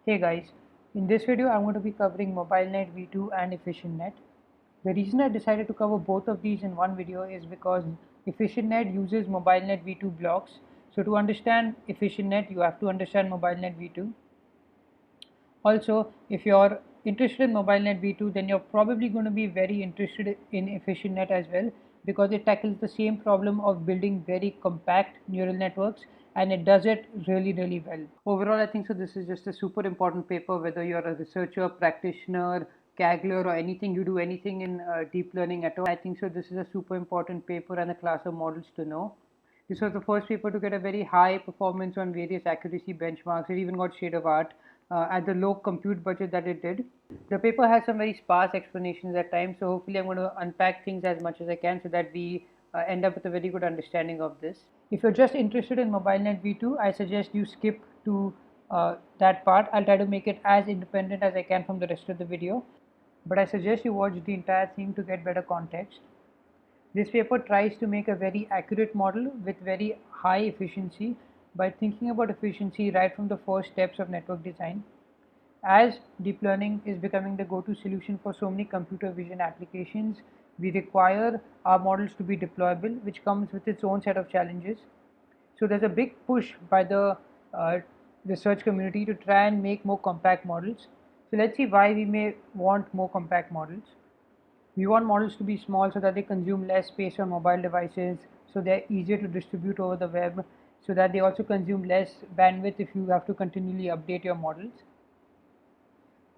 Hey guys, in this video I'm going to be covering MobileNet V2 and EfficientNet. The reason I decided to cover both of these in one video is because EfficientNet uses MobileNet V2 blocks. So to understand EfficientNet, you have to understand MobileNet V2. Also, if you're interested in MobileNet V2, then you're probably going to be very interested in EfficientNet as well, because it tackles the same problem of building very compact neural networks, and it does it really well. Overall, I think so this is just a super important paper, whether you're a researcher, practitioner, Kaggle, or anything, you do anything in deep learning at all. I think so this is a super important paper and a class of models to know. This was the first paper to get a very high performance on various accuracy benchmarks. It even got shade of art at the low compute budget that it did. The paper has some very sparse explanations at times, so hopefully I'm going to unpack things as much as I can so that we end up with a very good understanding of this. If you're just interested in MobileNet V2, I suggest you skip to that part. I'll try to make it as independent as I can from the rest of the video, but I suggest you watch the entire thing to get better context. This paper tries to make a very accurate model with very high efficiency by thinking about efficiency right from the first steps of network design. As deep learning is becoming the go-to solution for so many computer vision applications, we require our models to be deployable, which comes with its own set of challenges. So there's a big push by the research community to try and make more compact models. So let's see why we may want more compact models. We want models to be small so that they consume less space on mobile devices, so they're easier to distribute over the web, so that they also consume less bandwidth if you have to continually update your models.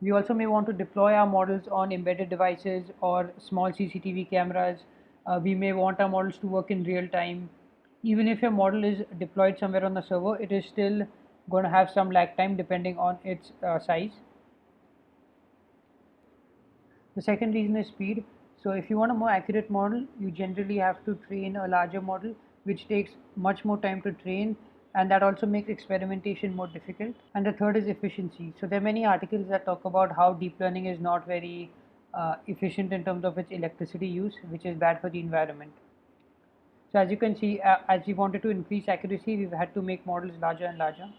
We also may want to deploy our models on embedded devices or small CCTV cameras. We may want our models to work in real time. Even if your model is deployed somewhere on the server, it is still going to have some lag time depending on its size. The second reason is speed. So if you want a more accurate model, you generally have to train a larger model, which takes much more time to train, and that also makes experimentation more difficult. And the third is efficiency. So there are many articles that talk about how deep learning is not very efficient in terms of its electricity use, which is bad for the environment. So as you can see, as we wanted to increase accuracy, we've had to make models larger and larger.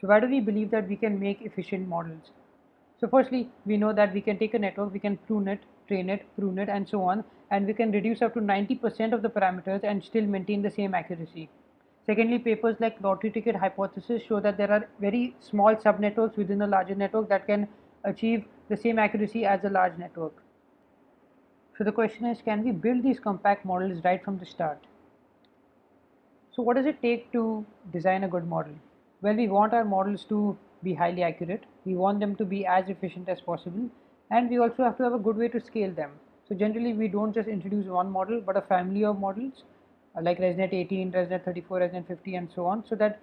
So why do we believe that we can make efficient models? So firstly, we know that we can take a network, we can prune it, train it, prune it, and so on, and we can reduce up to 90% of the parameters and still maintain the same accuracy. Secondly, papers like lottery ticket hypothesis show that there are very small subnetworks within a larger network that can achieve the same accuracy as a large network. So the question is, can we build these compact models right from the start? So what does it take to design a good model? Well, we want our models to be highly accurate. We want them to be as efficient as possible. And we also have to have a good way to scale them. So generally, we don't just introduce one model, but a family of models like ResNet 18, ResNet 34, ResNet 50, and so on, so that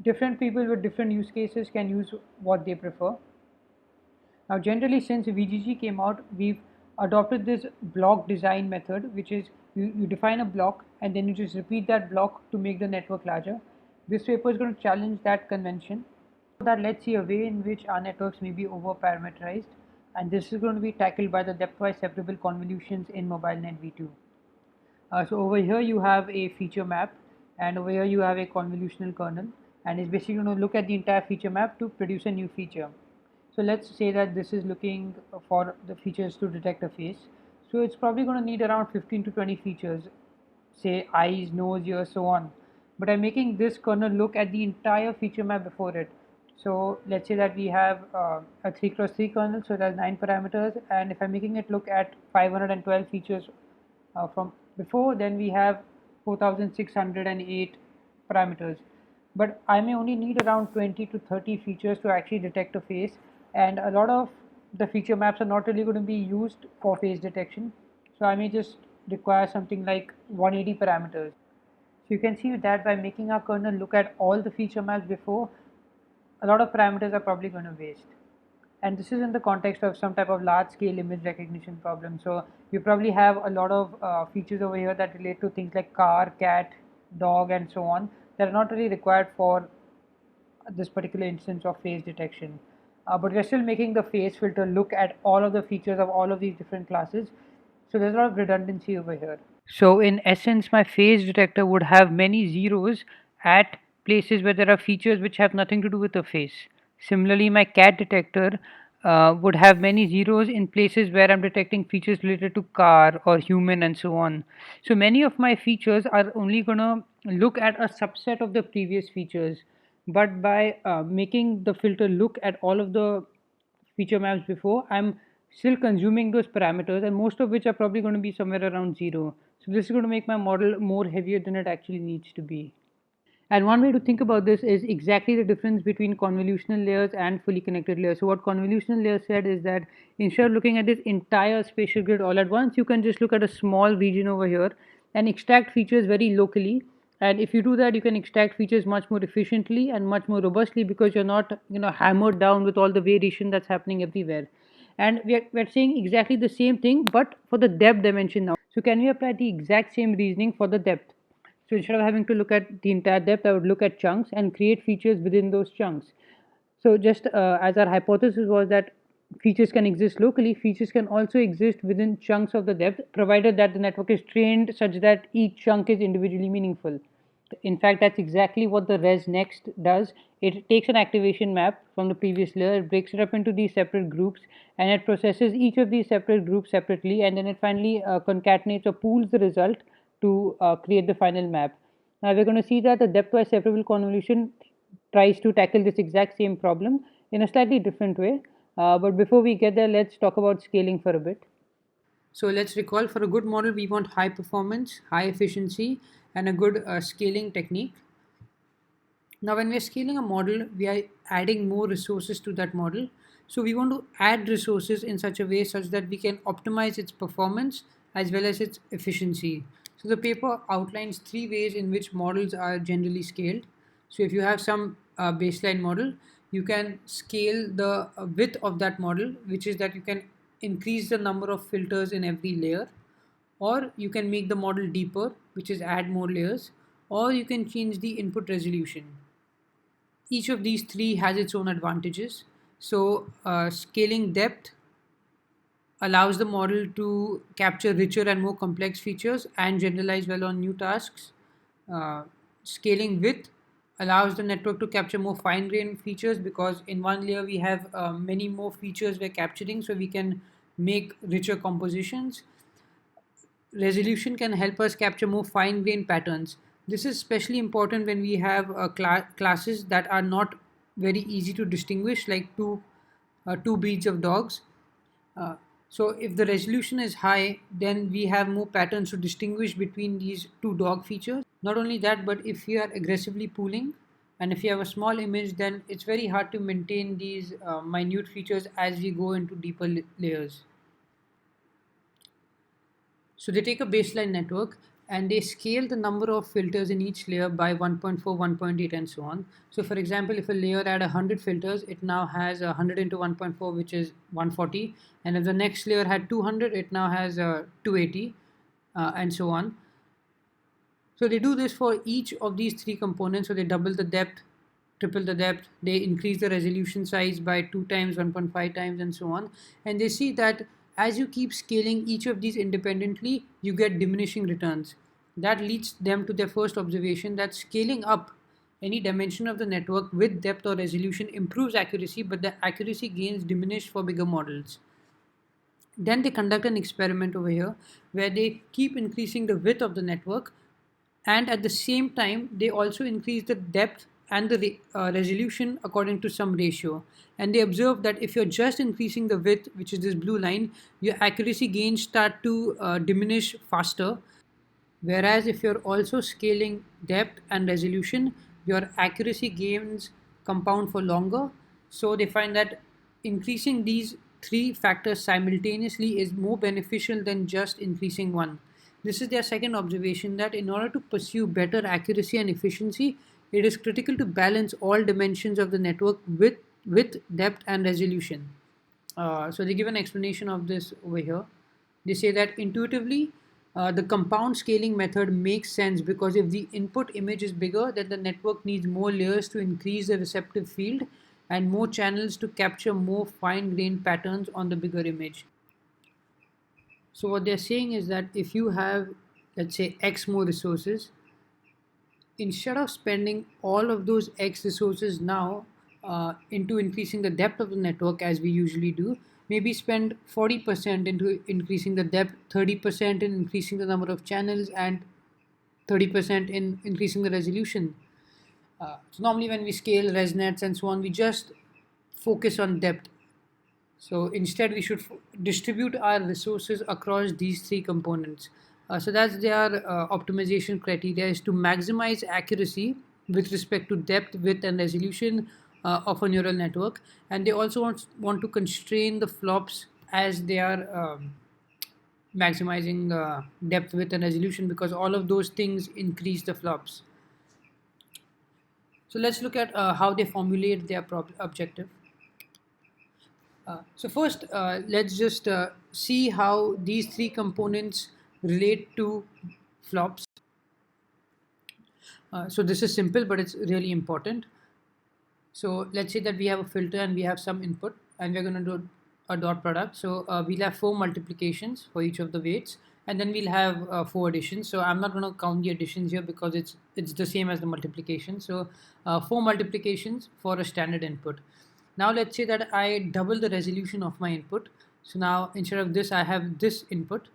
different people with different use cases can use what they prefer. Now, generally, since VGG came out, we've adopted this block design method, which is you define a block and then you just repeat that block to make the network larger. This paper is going to challenge that convention. So that let's see a way in which our networks may be over parameterized, and this is going to be tackled by the depth-wise separable convolutions in MobileNet V2. So over here you have a feature map, and over here you have a convolutional kernel, and it's basically going to look at the entire feature map to produce a new feature. So let's say that this is looking for the features to detect a face. So it's probably going to need around 15 to 20 features, say eyes, nose, ears, so on. But I'm making this kernel look at the entire feature map before it. So let's say that we have a 3x3 kernel, so it has 9 parameters, and if I'm making it look at 512 features from before, then we have 4608 parameters. But I may only need around 20 to 30 features to actually detect a face, and a lot of the feature maps are not really going to be used for face detection. So I may just require something like 180 parameters. So you can see that by making our kernel look at all the feature maps before, a lot of parameters are probably going to waste. And this is in the context of some type of large scale image recognition problem. So you probably have a lot of features over here that relate to things like car, cat, dog, and so on that are not really required for this particular instance of face detection. But we're still making the face filter look at all of the features of all of these different classes. So there's a lot of redundancy over here. So in essence, my face detector would have many zeros at places where there are features which have nothing to do with the face. Similarly, my cat detector would have many zeros in places where I'm detecting features related to car or human and so on. So many of my features are only going to look at a subset of the previous features. But by making the filter look at all of the feature maps before, I'm still consuming those parameters, and most of which are probably going to be somewhere around zero. So this is going to make my model more heavier than it actually needs to be. And one way to think about this is exactly the difference between convolutional layers and fully connected layers. So what convolutional layers said is that instead of looking at this entire spatial grid all at once, you can just look at a small region over here and extract features very locally. And if you do that, you can extract features much more efficiently and much more robustly because you're not, hammered down with all the variation that's happening everywhere. And we're saying exactly the same thing, but for the depth dimension now. So can we apply the exact same reasoning for the depth? So instead of having to look at the entire depth, I would look at chunks and create features within those chunks. So just as our hypothesis was that features can exist locally, features can also exist within chunks of the depth, provided that the network is trained such that each chunk is individually meaningful. In fact, that's exactly what the res next does. It takes an activation map from the previous layer, it breaks it up into these separate groups, and it processes each of these separate groups separately, and then it finally concatenates or pools the result to create the final map. Now we're going to see that the depth-wise separable convolution tries to tackle this exact same problem in a slightly different way. But before we get there, let's talk about scaling for a bit. So let's recall, for a good model, we want high performance, high efficiency, and a good scaling technique. Now, when we're scaling a model, we are adding more resources to that model. So we want to add resources in such a way such that we can optimize its performance as well as its efficiency. So the paper outlines three ways in which models are generally scaled. So if you have some baseline model, you can scale the width of that model, which is that you can increase the number of filters in every layer, or you can make the model deeper, which is add more layers, or you can change the input resolution. Each of these three has its own advantages. So scaling depth allows the model to capture richer and more complex features and generalize well on new tasks. Scaling width allows the network to capture more fine-grained features, because in one layer we have many more features we're capturing, so we can make richer compositions. Resolution can help us capture more fine-grained patterns. This is especially important when we have classes that are not very easy to distinguish, like two breeds of dogs. Uh, so if the resolution is high, then we have more patterns to distinguish between these two dog features. Not only that, but if you are aggressively pooling, and if you have a small image, then it's very hard to maintain these minute features as we go into deeper layers. So they take a baseline network and they scale the number of filters in each layer by 1.4, 1.8, and so on. So for example, if a layer had 100 filters, it now has 100 into 1.4, which is 140. And if the next layer had 200, it now has 280, and so on. So they do this for each of these three components. So they double the depth, triple the depth, they increase the resolution size by 2 times, 1.5 times, and so on. And they see that as you keep scaling each of these independently, you get diminishing returns. That leads them to their first observation that scaling up any dimension of the network with depth or resolution improves accuracy, but the accuracy gains diminish for bigger models. Then they conduct an experiment over here where they keep increasing the width of the network, and at the same time they also increase the depth and the resolution according to some ratio. And they observe that if you're just increasing the width, which is this blue line, your accuracy gains start to diminish faster, whereas if you're also scaling depth and resolution, your accuracy gains compound for longer. So they find that increasing these three factors simultaneously is more beneficial than just increasing one. This is their second observation, that in order to pursue better accuracy and efficiency, it is critical to balance all dimensions of the network with depth and resolution. So they give an explanation of this over here. They say that intuitively, the compound scaling method makes sense because if the input image is bigger, then the network needs more layers to increase the receptive field and more channels to capture more fine-grained patterns on the bigger image. So what they're saying is that if you have, let's say, X more resources, instead of spending all of those X resources now into increasing the depth of the network as we usually do. Maybe spend 40% into increasing the depth, 30% in increasing the number of channels, and 30% in increasing the resolution. So normally when we scale ResNets and so on, we just focus on depth. So instead, we should distribute our resources across these three components. So that's their optimization criteria, is to maximize accuracy with respect to depth, width, and resolution of a neural network. And they also want to constrain the flops as they are maximizing depth, width, and resolution, because all of those things increase the flops. So let's look at how they formulate their objective. So first, let's just see how these three components relate to flops. So this is simple, but it's really important. So let's say that we have a filter and we have some input, and we're going to do a dot product. So we'll have 4 multiplications for each of the weights, and then we'll have 4 additions. So I'm not going to count the additions here because it's the same as the multiplication. So 4 multiplications for a standard input. Now let's say that I double the resolution of my input. So now instead of this, I have this input.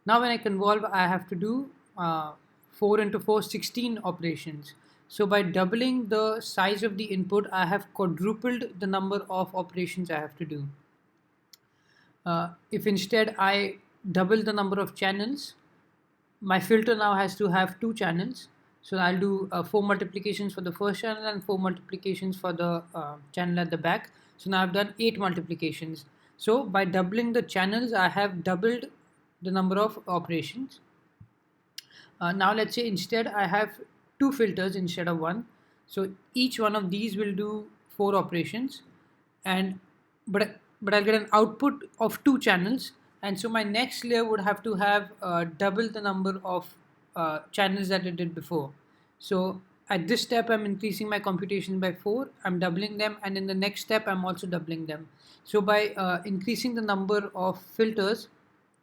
Now when I convolve, I have to do 4 into 4, 16 operations. So by doubling the size of the input, I have quadrupled the number of operations I have to do. If instead I double the number of channels, my filter now has to have 2 channels. So I'll do 4 multiplications for the first channel and 4 multiplications for the channel at the back. So now I've done 8 multiplications. So by doubling the channels, I have doubled the number of operations. Now let's say instead I have 2 filters instead of 1. So each one of these will do 4 operations, and but I'll get an output of 2 channels, and so my next layer would have to have double the number of channels that it did before. So at this step, I'm increasing my computation by 4, I'm doubling them, and in the next step, I'm also doubling them. So by increasing the number of filters,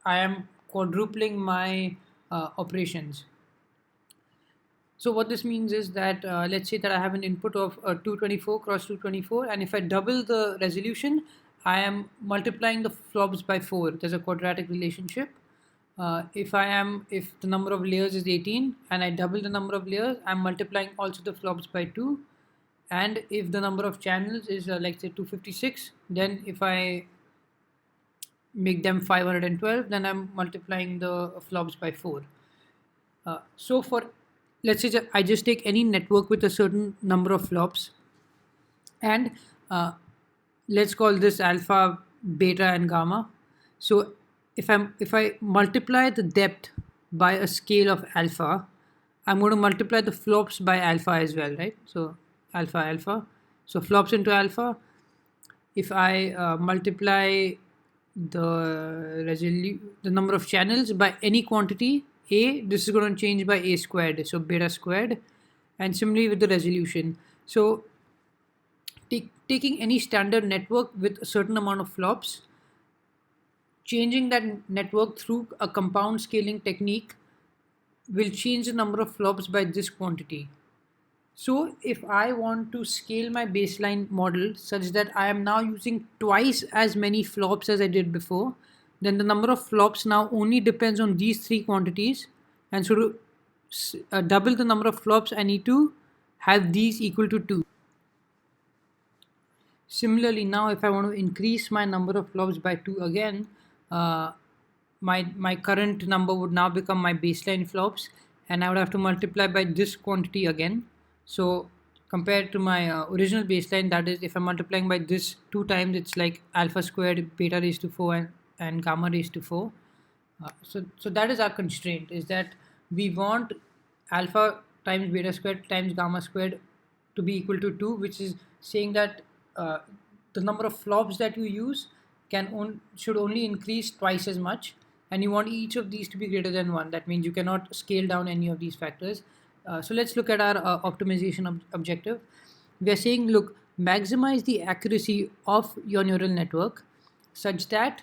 I am quadrupling my operations. So what this means is that let's say that I have an input of 224 cross 224, and if I double the resolution, I am multiplying the flops by 4. There's a quadratic relationship. If the number of layers is 18 and I double the number of layers, I'm multiplying also the flops by 2. And if the number of channels is like say 256, then if I make them 512, then I'm multiplying the flops by 4. So for, let's say I just take any network with a certain number of flops, and let's call this alpha, beta, and gamma. So if I multiply the depth by a scale of alpha, I'm going to multiply the flops by alpha as well, right? So alpha, alpha. So flops into alpha. If I multiply the number of channels by any quantity a, this is going to change by a squared, so beta squared, and similarly with the resolution. So taking any standard network with a certain amount of flops, changing that network through a compound scaling technique will change the number of flops by this quantity. So if I want to scale my baseline model such that I am now using twice as many flops as I did before, then the number of flops now only depends on these 3 quantities, and so to double the number of flops, I need to have these equal to 2. Similarly, now if I want to increase my number of flops by 2 again, my current number would now become my baseline flops, and I would have to multiply by this quantity again. So compared to my original baseline, that is, if I'm multiplying by this 2 times, it's like alpha squared beta raised to 4 and gamma raised to 4. So that is our constraint, is that we want alpha times beta squared times gamma squared to be equal to 2, which is saying that the number of flops that you use should only increase twice as much, and you want each of these to be greater than 1. That means you cannot scale down any of these factors. So let's look at our optimization objective. We are saying, look, maximize the accuracy of your neural network such that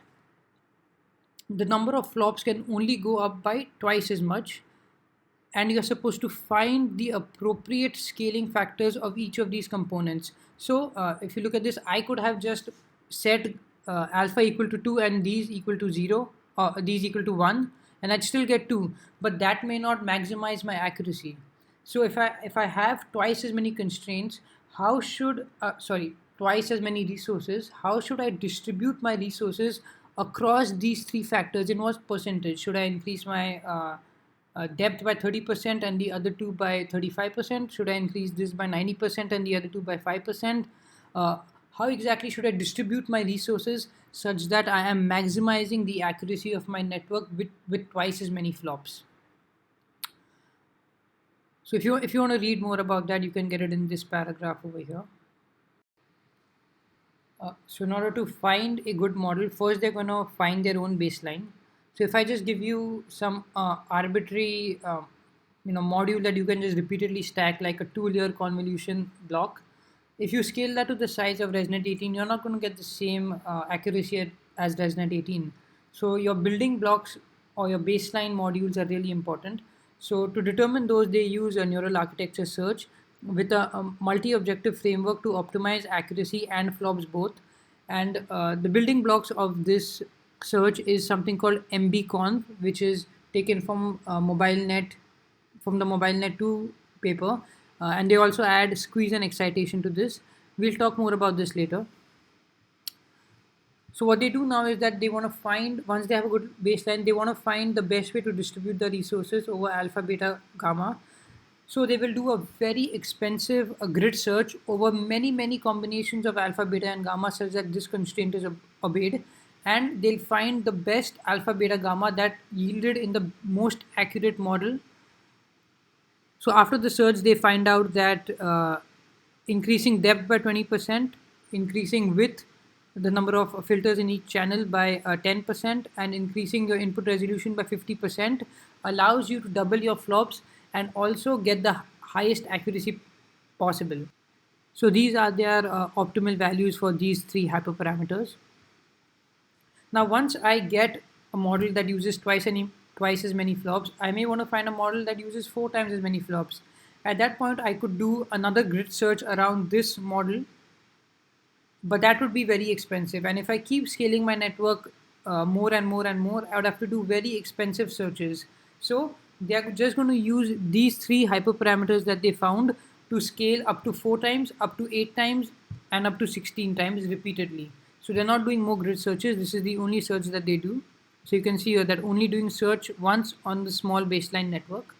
the number of flops can only go up by twice as much, and you're supposed to find the appropriate scaling factors of each of these components. So if you look at this, I could have just set alpha equal to 2 and these equal to 0, or these equal to 1, and I'd still get 2, but that may not maximize my accuracy. So if I have twice as many constraints, how should twice as many resources, how should I distribute my resources across these three factors? In what percentage should I increase my depth by 30% and the other two by 35%? Should I increase this by 90% and the other two by 5%? How exactly should I distribute my resources such that I am maximizing the accuracy of my network with twice as many flops? So if you want to read more about that, you can get it in this paragraph over here. So in order to find a good model, first they're going to find their own baseline. So if I just give you some arbitrary module that you can just repeatedly stack like a 2-layer convolution block, if you scale that to the size of ResNet 18, you're not going to get the same accuracy as ResNet 18. So your building blocks or your baseline modules are really important. So to determine those, they use a neural architecture search with a multi-objective framework to optimize accuracy and flops both. And the building blocks of this search is something called MBConv, which is taken from from the MobileNet 2 paper. And they also add squeeze and excitation to this. We'll talk more about this later. So what they do now is that they want to find, once they have a good baseline, they want to find the best way to distribute the resources over alpha, beta, gamma. So they will do a very expensive grid search over many combinations of alpha, beta, and gamma such that this constraint is obeyed, and they'll find the best alpha, beta, gamma that yielded in the most accurate model. So after the search, they find out that increasing depth by 20%, increasing width, the number of filters in each channel by 10%, and increasing your input resolution by 50% allows you to double your flops and also get the highest accuracy possible. So these are their optimal values for these three hyperparameters. Now once I get a model that uses twice as many flops, I may want to find a model that uses 4 times as many flops. At that point, I could do another grid search around this model, but that would be very expensive. And if I keep scaling my network more and more, I would have to do very expensive searches. So they are just going to use these three hyperparameters that they found to scale up to 4 times, up to 8 times, and up to 16 times repeatedly. So they're not doing more grid searches. This is the only search that they do. So you can see here that only doing search once on the small baseline network.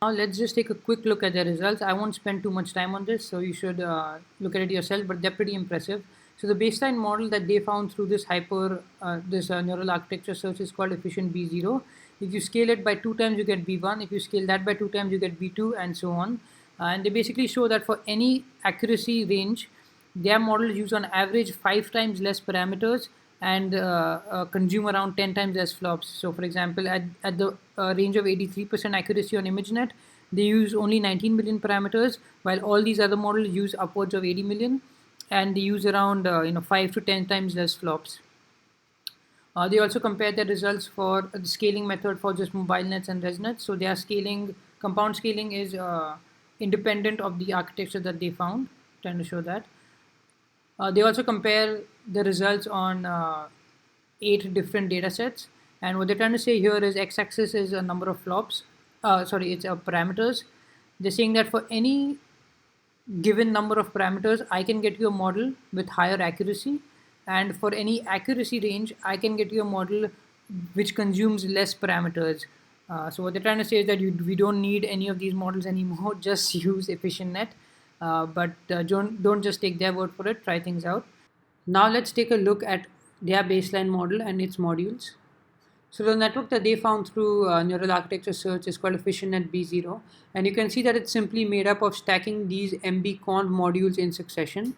Now let's just take a quick look at the results. I won't spend too much time on this, so you should look at it yourself, but they're pretty impressive. So the baseline model that they found through this neural architecture search is called efficient B0. If you scale it by 2 times, you get B1. If you scale that by 2 times, you get B2, and so on. And they basically show that for any accuracy range, their models use on average 5 times less parameters and consume around 10 times less flops. So for example, at the range of 83% accuracy on ImageNet, they use only 19 million parameters, while all these other models use upwards of 80 million, and they use around 5 to 10 times less flops. They also compare their results for the scaling method for just MobileNets and ResNets. So their compound scaling is independent of the architecture that they found. Trying to show that. They also compare the results on 8 different data sets, and what they're trying to say here is x-axis is a number of flops. It's parameters. They're saying that for any given number of parameters, I can get you a model with higher accuracy, and for any accuracy range, I can get you a model which consumes less parameters. So what they're trying to say is that we don't need any of these models anymore. Just use EfficientNet. But don't just take their word for it. Try things out. Now let's take a look at their baseline model and its modules. So the network that they found through neural architecture search is called EfficientNet B0, and you can see that it's simply made up of stacking these MBConv modules in succession.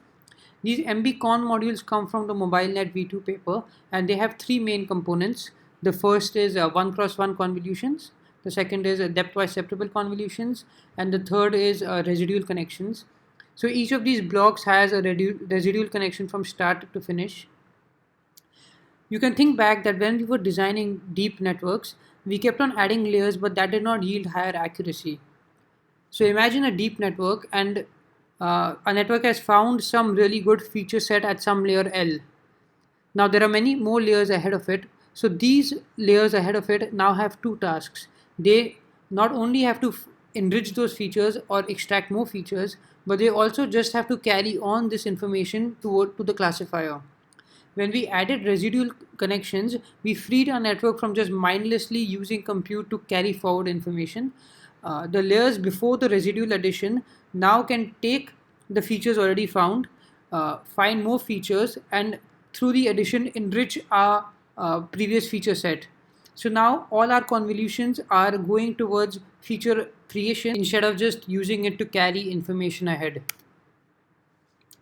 These MBConv modules come from the MobileNet V2 paper, and they have 3 main components. The first is 1x1 convolutions, the second is depth-wise separable convolutions, and the third is residual connections. So each of these blocks has a residual connection from start to finish. You can think back that when we were designing deep networks, we kept on adding layers, but that did not yield higher accuracy. So imagine a deep network, and a network has found some really good feature set at some layer L. Now there are many more layers ahead of it. So these layers ahead of it now have two tasks. They not only have to enrich those features or extract more features, but they also just have to carry on this information to the classifier. When we added residual connections, we freed our network from just mindlessly using compute to carry forward information. The layers before the residual addition now can take the features already found, find more features, and through the addition enrich our previous feature set. So now all our convolutions are going towards feature creation instead of just using it to carry information ahead.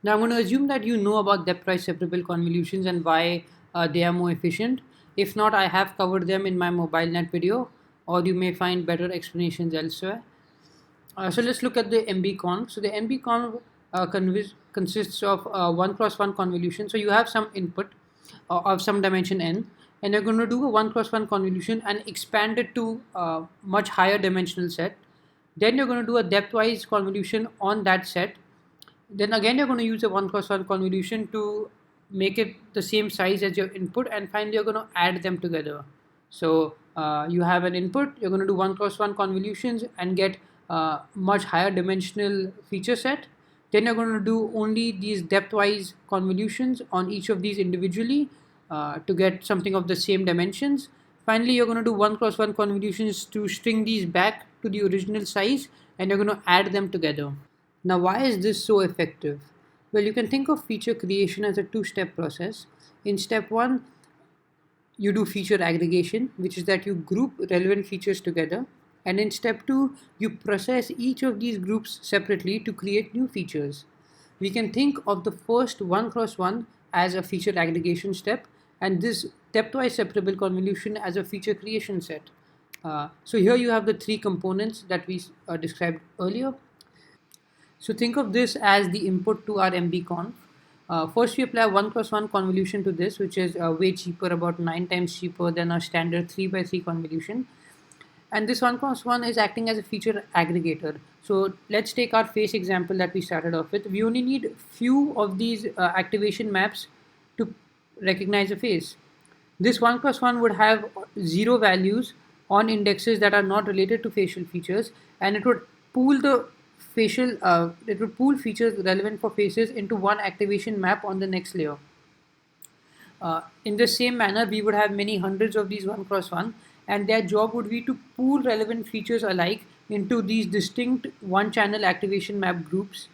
Now I'm going to assume that you know about depth-wise separable convolutions and why they are more efficient. If not, I have covered them in my MobileNet video, or you may find better explanations elsewhere. So let's look at the MBConv. So the MBConv consists of 1 cross 1 convolution. So you have some input of some dimension n, and you're going to do a 1 cross 1 convolution and expand it to a much higher dimensional set. Then you're going to do a depth-wise convolution on that set. Then again you're going to use a 1 cross 1 convolution to make it the same size as your input, and finally you're going to add them together. So you have an input, you're going to do 1 cross 1 convolutions and get much higher dimensional feature set. Then you're going to do only these depth-wise convolutions on each of these individually to get something of the same dimensions. Finally, you're going to do 1 cross 1 convolutions to string these back to the original size, and you're going to add them together. Now, why is this so effective? Well, you can think of feature creation as a two-step process. In step one, you do feature aggregation, which is that you group relevant features together. And in step two, you process each of these groups separately to create new features. We can think of the first 1 cross 1 as a feature aggregation step, and this depth-wise separable convolution as a feature creation set. So here you have the three components that we described earlier. So think of this as the input to our MBConv. First, we apply 1 cross 1 convolution to this, which is way cheaper, about 9 times cheaper than our standard 3 by 3 convolution. And this 1 cross 1 is acting as a feature aggregator. So let's take our face example that we started off with. We only need few of these activation maps to recognize a face. This 1 cross 1 would have 0 values on indexes that are not related to facial features, and it would pool the features relevant for faces into one activation map on the next layer. In the same manner, we would have many hundreds of these 1 cross 1, and their job would be to pool relevant features alike into these distinct one-channel activation map groups.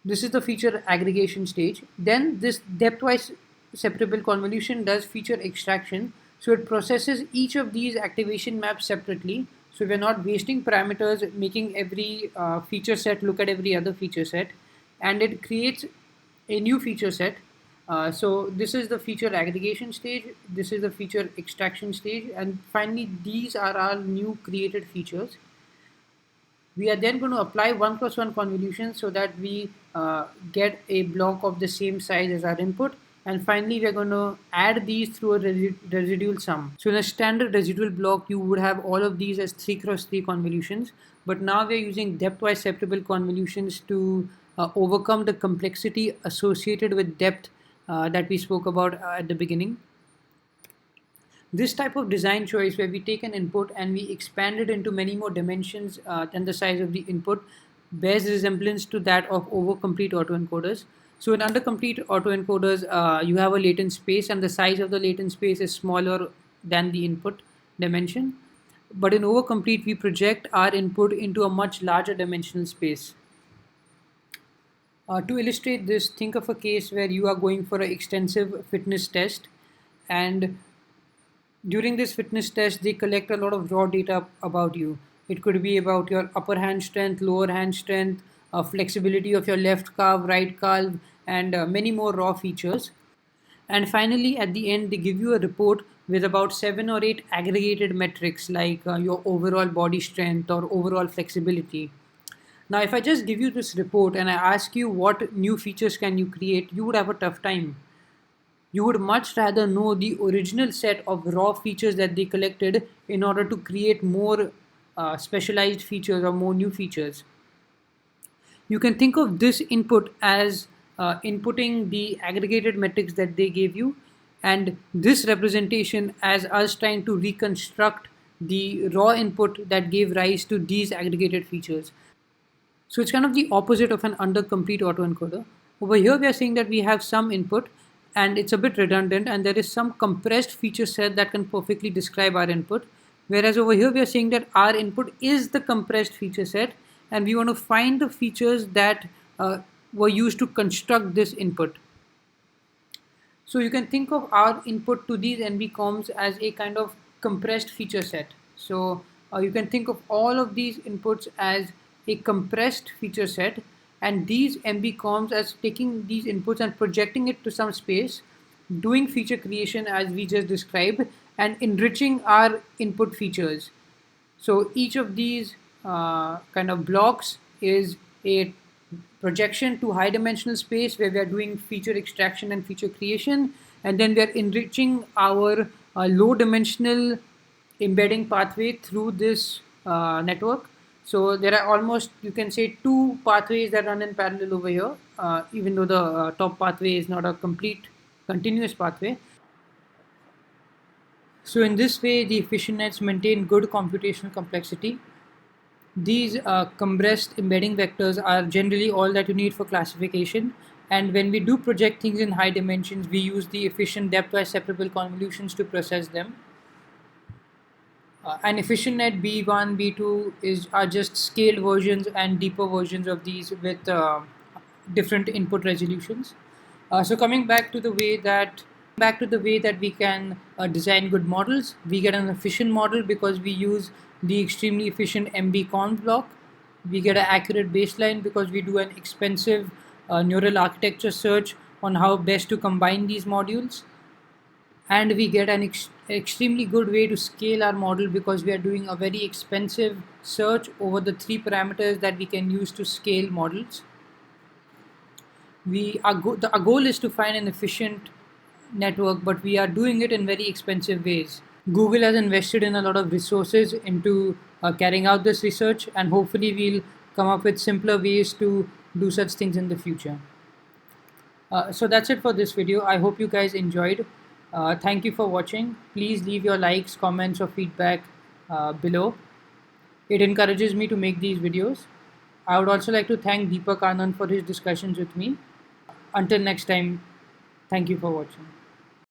This is the feature aggregation stage. Then this depth-wise separable convolution does feature extraction. So it processes each of these activation maps separately. So we're not wasting parameters, making every feature set look at every other feature set, and it creates a new feature set. So this is the feature aggregation stage, this is the feature extraction stage, and finally these are our new created features. We are then going to apply 1 cross 1 convolution so that we get a block of the same size as our input, and finally we are going to add these through a residual sum. So in a standard residual block, you would have all of these as 3 cross 3 convolutions, but now we are using depth-wise separable convolutions to overcome the complexity associated with depth that we spoke about at the beginning. This type of design choice, where we take an input and we expand it into many more dimensions than the size of the input, bears resemblance to that of over-complete autoencoders. So in under-complete autoencoders, you have a latent space, and the size of the latent space is smaller than the input dimension. But in over-complete, we project our input into a much larger dimensional space. To illustrate this, think of a case where you are going for an extensive fitness test, and during this fitness test, they collect a lot of raw data about you. It could be about your upper hand strength, lower hand strength, flexibility of your left calf, right calf, and many more raw features. And finally, at the end, they give you a report with about 7 or 8 aggregated metrics like your overall body strength or overall flexibility. Now, if I just give you this report and I ask you what new features can you create, you would have a tough time. You would much rather know the original set of raw features that they collected in order to create more specialized features or more new features. You can think of this input as inputting the aggregated metrics that they gave you, and this representation as us trying to reconstruct the raw input that gave rise to these aggregated features. So it's kind of the opposite of an under-complete autoencoder. Over here, we are saying that we have some input and it's a bit redundant, and there is some compressed feature set that can perfectly describe our input. Whereas over here, we are saying that our input is the compressed feature set, and we want to find the features that were used to construct this input. So you can think of our input to these NB-COMs as a kind of compressed feature set. So you can think of all of these inputs as a compressed feature set, and these NB-COMs as taking these inputs and projecting it to some space, doing feature creation as we just described, and enriching our input features. So each of these kind of blocks is a projection to high dimensional space where we are doing feature extraction and feature creation, and then we are enriching our low dimensional embedding pathway through this network. So there are almost, you can say, two pathways that run in parallel over here, even though the top pathway is not a complete continuous pathway. So in this way, the efficient nets maintain good computational complexity. These compressed embedding vectors are generally all that you need for classification. And when we do project things in high dimensions, we use the efficient depth-wise separable convolutions to process them. And efficient net B1, B2 are just scaled versions and deeper versions of these with different input resolutions. So coming back to the way that we can design good models, we get an efficient model because we use the extremely efficient MB-COM block. We get an accurate baseline because we do an expensive neural architecture search on how best to combine these modules. And we get an extremely good way to scale our model because we are doing a very expensive search over the 3 parameters that we can use to scale models. Our goal is to find an efficient network, but we are doing it in very expensive ways. Google has invested in a lot of resources into carrying out this research, and hopefully we'll come up with simpler ways to do such things in the future. So that's it for this video. I hope you guys enjoyed. Thank you for watching. Please leave your likes, comments, or feedback below. It encourages me to make these videos. I would also like to thank Deepak Anand for his discussions with me. Until next time, thank you for watching.